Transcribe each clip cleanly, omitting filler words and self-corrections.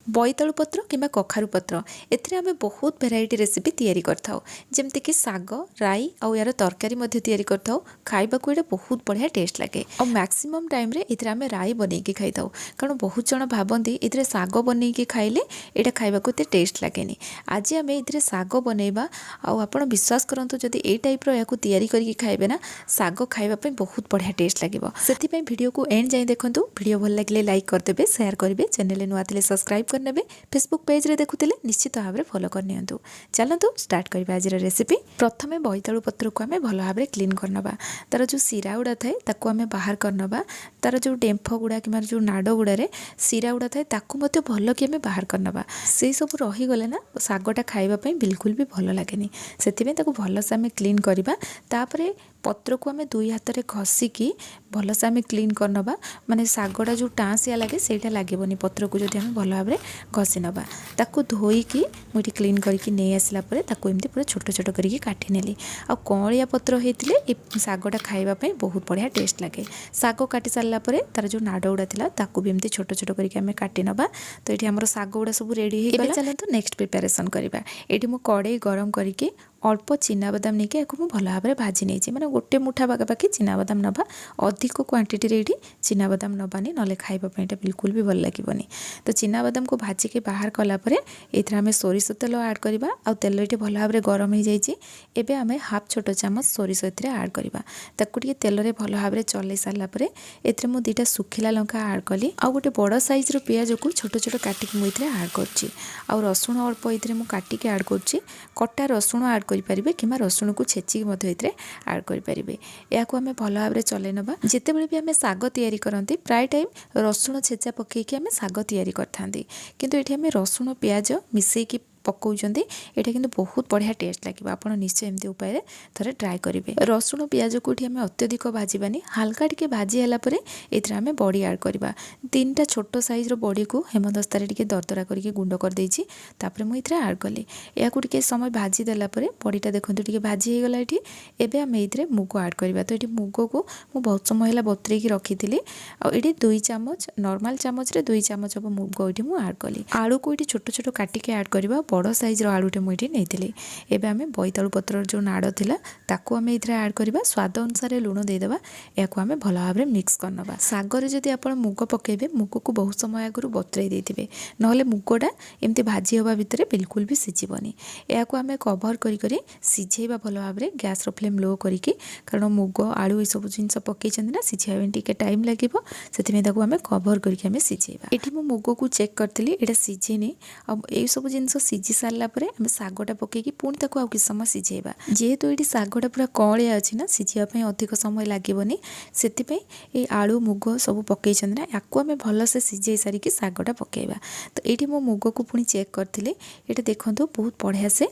बोईतालु पत्र किंबा कखारु पत्र एथिरे आमे बहुत भेराइटी रेसिपी तैयारी करथाउ जेमति कि साग राई आउ यार तरकारी मध्ये तैयारी करथाउ खाइबा को एटा बहुत बढ़िया टेस्ट लागे और मैक्सिमम टाइम रे एथिरे आमे राई बनै के खाइथाउ कारण बहुत जण भाबंती एथिरे साग बनै के खाइले एटा खाइबा को ते टेस्ट लागेनी। आज आमे एथिरे साग बनेबा आउ आपण विश्वास करंतु जदि ए टाइप रो याकू तैयारी करके खाइबे ना साग खाइबा पे बहुत बढ़िया टेस्ट लागिबो। सेति पे वीडियो को एंड जाय देखंतु। वीडियो भल लागले लाइक कर देबे शेयर करबे चैनल नुआ थिले सब्सक्राइब करनेबे फेसबुक पेज रे देखुतिले निश्चित भाव में फॉलो करनियंतु। चलंतु स्टार्ट करबा आज रेसिपी। प्रथमे बोईतालु पत्र को आमे भल भाव में क्लीन करनबा तार जो सिरा गुड़ा थाए ताको आमे बाहर करनबा तार जो डेम्फ गुड़ा कि जो नाड़ गुड़ा रे सिरा गुड़ा थाए ताको मते भल कि आमे बाहर करनबा से सब रही गले ना सागटा खाइबा पई बिल्कुल भी भल लागेनी। सेति में ताको भल से आमे क्लीन करबा तापरे पत्र को आमे दुई हाथ रे घसिकी भल से आमे क्लीन करनबा माने सागटा जो टांसिया लागे सेटा लागेबनी पत्र को जदि आमे भल भाव में घसी नबा ताको धोईकी मुझे क्लीन करके नहीं आसला परे ताको एमती पूरा छोट छोट करके काटी नेली आ कौड़िया पत्र होइतिले ए सागटा खाइबा पई बहुत बढ़िया टेस्ट लागे। साग काटी सारला परे तार जो नाड़ गुड़ा थिला ताको भी एमती छोट छोट करके आमे काटी नबा। तो एठी हमर साग गुड़ा सब रेडी हे गला। चलंतु नेक्स्ट प्रिपरेशन करबा। एठी मु कड़ाई गरम करके अल्प चिनाबादाम नहीं कि भल भाव में भाजी नहीं मैंने गोटे मुठा पाखापाखि चिनाबादाम नवा अधिक क्वांटिटी रे चिनाबादाम नबानी ना खाइबापी ये बिल्कुल भी भल लगे। तो चिनाबादाम को भाजिके बाहर कलापर ये आम सोरिष तेल आड करवा आ तेल ये भल भाव में गरम हो जाए आम हाफ छोट चामच सोरिष आड करवा ताकू तेल रे भल भाव में चल सारापर ए दुईटा सुखिला लंका आड कली आ गोटे बड़ साइज पियाज को छोट छोट काटिक मुझे आड कर रसुण अल्प ये काटिक आड कर कटा रसुण आड करें कि रसुण को छेचिक आड करें। या आम भल भाव में चल ना जिते भी आम साग तैयारी करती प्राय टाइम रसुण छेचा पकईकि आम साग तैयारी करते किंतु ये आम रसुण प्याज मिसेकी पकाउछन्ती एटा किंतु बहुत बढ़िया टेस्ट लगे। आप निश्चय एमती उपाय थे ट्राए करेंगे। रसुण प्याज को आम अत्यधिक भाजबानी हल्का टिके भाजी है ये आम बड़ी आड करवा 3टा छोट साइज बड़ी को हेमदस्तार टिके दरदरा करके गुंड कर देछि तापर मुझे आड कली या समय भाजी देलापर बड़ीटा देखो टे भाजी हो गला। ये आम ये मुग आड करवा। तो ये मुग को मुझे बहुत समय है बतरेकी रखी थी ये 2 चामच नॉर्मल चामच रे 2 चामच हम मुग ये मुझे आड कली। आलू को ये छोट छोट काटिके आड करवा बड़ साइज आलूटे मुझे नहीं एवं आम बोईतालु पत्र जो नाड़ थिला ताकू आम ये आड करवा स्वाद अनुसार लुण देदेबा या आम भल भाव में मिक्स करनबा। सागर जदि आप मुग पकेबे मुग को बहुत समय आगु बतुराई देथिबे नहले मुगटा एमती भाजी हवा भितर बिल्कुल भी सिझिबनी। या आम कभर करी सिझेबा भल भाव में गैस रो फ्लेम लो करिकी कारण मुग आलू ये सब जिनस पकईचंदी ना सिझाइबा टिके टाइम लागिबो सेथिमे ताकू आम कभर करके आम सिझेबा। एठी मु मुग को चेक करथिली एटा सिझिनी आ ए सब जिनस सिझी सारा आम सागटा पकईकी पुणी ताकू कि समय सिझेबा जेहेतु ये सागटा पूरा कौड़िया अच्छी ना सिझापी अधिक समय लगेनि से आलू मुग सब पकईचंदी ना या आम भल से सिझे सारिकी सागटा पकेबा। तो ये मो मुग को पुणी चेक करथिली ये देखो बहुत बढ़िया से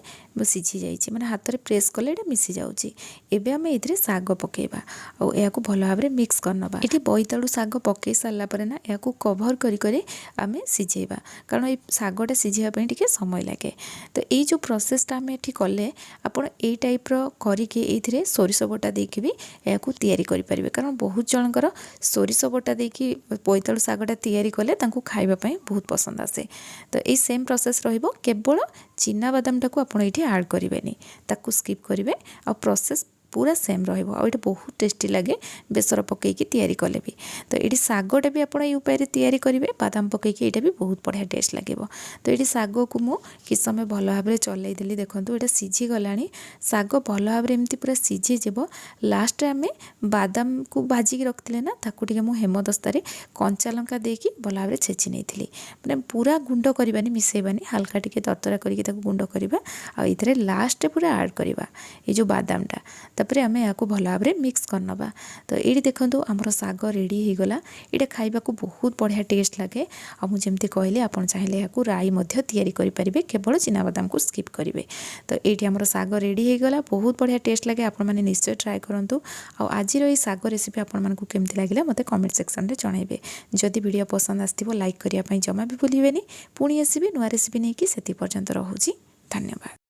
सिझी जाइए मैंने हाथ में प्रेस कले मिसी जाऊँगी। एबे आम ये साग पकेबा और या भल भाव में मिक्स करनबा। ये बोईतालु साग पकई सारापर ना या कभर करी आम सिझेबा कारण ये सागटा सिझापी टिके समय लगे। तो ये जो प्रोसेसटा आम ये कले आपड़ ये टाइप करके ये सोरिष बटा देकी भी या तैयारी करें कारण बहुत जनकर सोरिष बटा देकी बोईतालु सागटा तैयारी कले खाइबापी बहुत पसंद आसे। तो ये सेम प्रोसेस रहिबो केवल चिनाबादामटा को आप ये आड करेंगे ताकू स्किप करेंगे आ प्रोसेस पूरा सेम रहिबो आ ये बहुत टेस्टी लगे बेसर पकईकी तैयारी कले भी। तो ये सागटा भी आप उपाय तैयारी करेंगे बादाम पकईकी ये भी बहुत बढ़िया टेस्ट लगे। तो ये साग को मु कि समय भल भाव में चलई देली देखो ये सिझी गलानी साग भल भाव में एमती पूरा सिझी जीव लास्ट आम बादाम को भाजिकी रखते ना ताकू हेमदस्तार कंचा लंका देकी भल भाव में छेची नहीं मैंने पूरा गुंड करवानी मिसेबानी हल्का टिके दरदरा करके गुंड करवा आ ये लास्ट पूरा आड करवा ये जो बादामटा तापर आम या भल भाव में मिक्स करनबा। तो ये देखो आमर साग रेडी हो गला। ये खाइबा को बहुत बढ़िया टेस्ट लगे आ मुझे कहली आप चाहिए या राई तैयारी करेंगे केवल चिनाबादाम को स्किप करेंगे। तो ये आमर साग रेडी हो गला बहुत बढ़िया टेस्ट लगे आप निश्चय ट्राए करूँ। आज ये साग रेसिपी आपको केमती लगे मत कमेंट सेक्शन में जनइबे। जदि वीडियो पसंद आसो लाइक करने जमा भी भूलें पुणी आसबि नुआ रेसिपी नहीं कि से पर्यंत रोची। धन्यवाद।